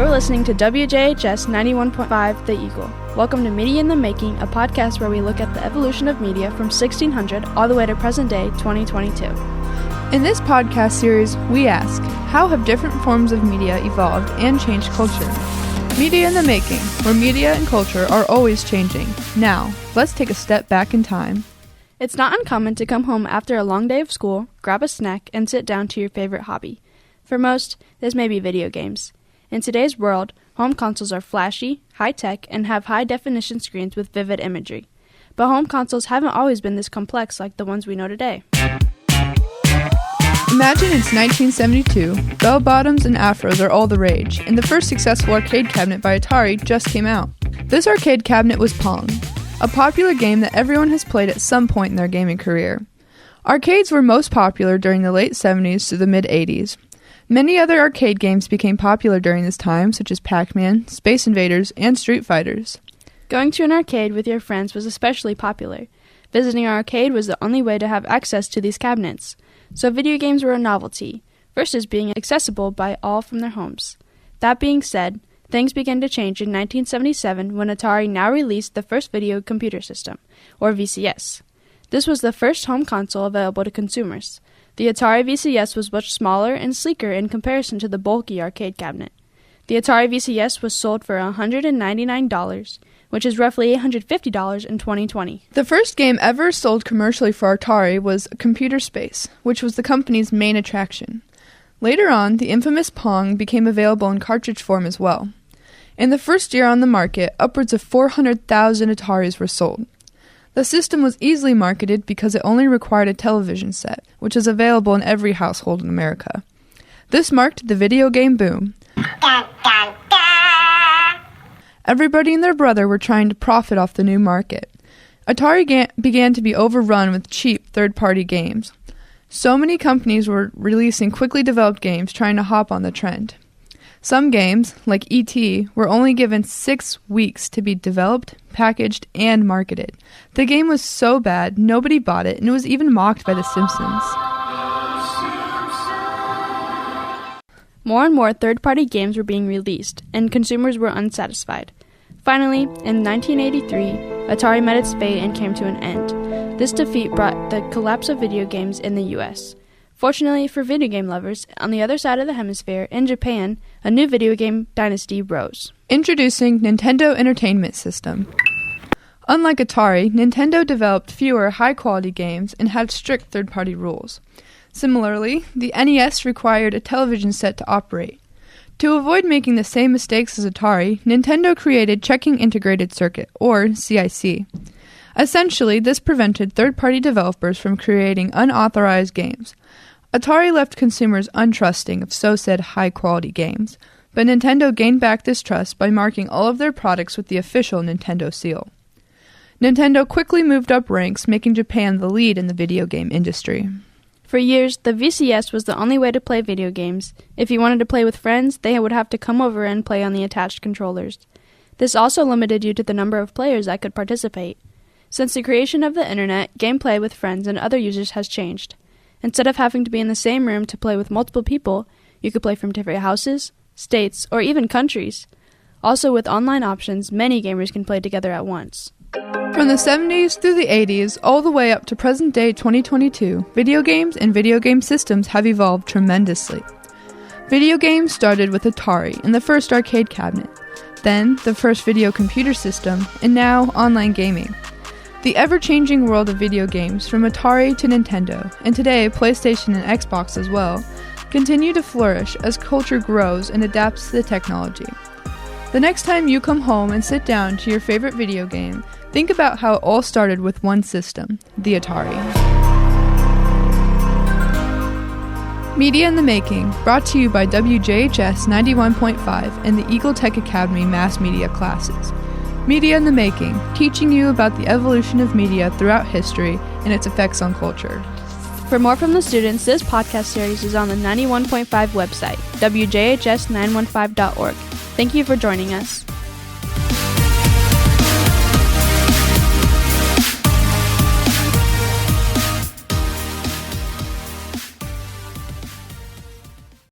You're listening to WJHS 91.5 The Eagle. Welcome to Media in the Making, a podcast where we look at the evolution of media from 1600 all the way to present day 2022. In this podcast series, we ask, how have different forms of media evolved and changed culture? Media in the Making, where media and culture are always changing. Now, let's take a step back in time. It's not uncommon to come home after a long day of school, grab a snack, and sit down to your favorite hobby. For most, this may be video games. In today's world, home consoles are flashy, high-tech, and have high-definition screens with vivid imagery. But home consoles haven't always been this complex like the ones we know today. Imagine it's 1972, bell-bottoms and afros are all the rage, and the first successful arcade cabinet by Atari just came out. This arcade cabinet was Pong, a popular game that everyone has played at some point in their gaming career. Arcades were most popular during the late 70s to the mid-80s. Many other arcade games became popular during this time, such as Pac-Man, Space Invaders, and Street Fighters. Going to an arcade with your friends was especially popular. Visiting an arcade was the only way to have access to these cabinets. So video games were a novelty, versus being accessible by all from their homes. That being said, things began to change in 1977 when Atari now released the first video computer system, or VCS. This was the first home console available to consumers. The Atari VCS was much smaller and sleeker in comparison to the bulky arcade cabinet. The Atari VCS was sold for $199, which is roughly $850 in 2020. The first game ever sold commercially for Atari was Computer Space, which was the company's main attraction. Later on, the infamous Pong became available in cartridge form as well. In the first year on the market, upwards of 400,000 Ataris were sold. The system was easily marketed because it only required a television set, which is available in every household in America. This marked the video game boom. Everybody and their brother were trying to profit off the new market. Atari began to be overrun with cheap third-party games. So many companies were releasing quickly developed games trying to hop on the trend. Some games, like E.T., were only given 6 weeks to be developed, packaged, and marketed. The game was so bad, nobody bought it, and it was even mocked by The Simpsons. More and more third-party games were being released, and consumers were unsatisfied. Finally, in 1983, Atari met its fate and came to an end. This defeat brought the collapse of video games in the U.S. Fortunately for video game lovers, on the other side of the hemisphere, in Japan, a new video game dynasty rose. Introducing Nintendo Entertainment System. Unlike Atari, Nintendo developed fewer high-quality games and had strict third-party rules. Similarly, the NES required a television set to operate. To avoid making the same mistakes as Atari, Nintendo created Checking Integrated Circuit, or CIC. Essentially, this prevented third-party developers from creating unauthorized games. Atari left consumers untrusting of so-said high-quality games, but Nintendo gained back this trust by marking all of their products with the official Nintendo seal. Nintendo quickly moved up ranks, making Japan the lead in the video game industry. For years, the VCS was the only way to play video games. If you wanted to play with friends, they would have to come over and play on the attached controllers. This also limited you to the number of players that could participate. Since the creation of the internet, gameplay with friends and other users has changed. Instead of having to be in the same room to play with multiple people, you could play from different houses, states, or even countries. Also, with online options, many gamers can play together at once. From the 70s through the 80s, all the way up to present-day 2022, video games and video game systems have evolved tremendously. Video games started with Atari and the first arcade cabinet, then the first video computer system, and now online gaming. The ever-changing world of video games, from Atari to Nintendo, and today PlayStation and Xbox as well, continue to flourish as culture grows and adapts to the technology. The next time you come home and sit down to your favorite video game, think about how it all started with one system, the Atari. Media in the Making, brought to you by WJHS 91.5 and the Eagle Tech Academy Mass Media classes. Media in the Making, teaching you about the evolution of media throughout history and its effects on culture. For more from the students, this podcast series is on the 91.5 website, wjhs915.org. Thank you for joining us.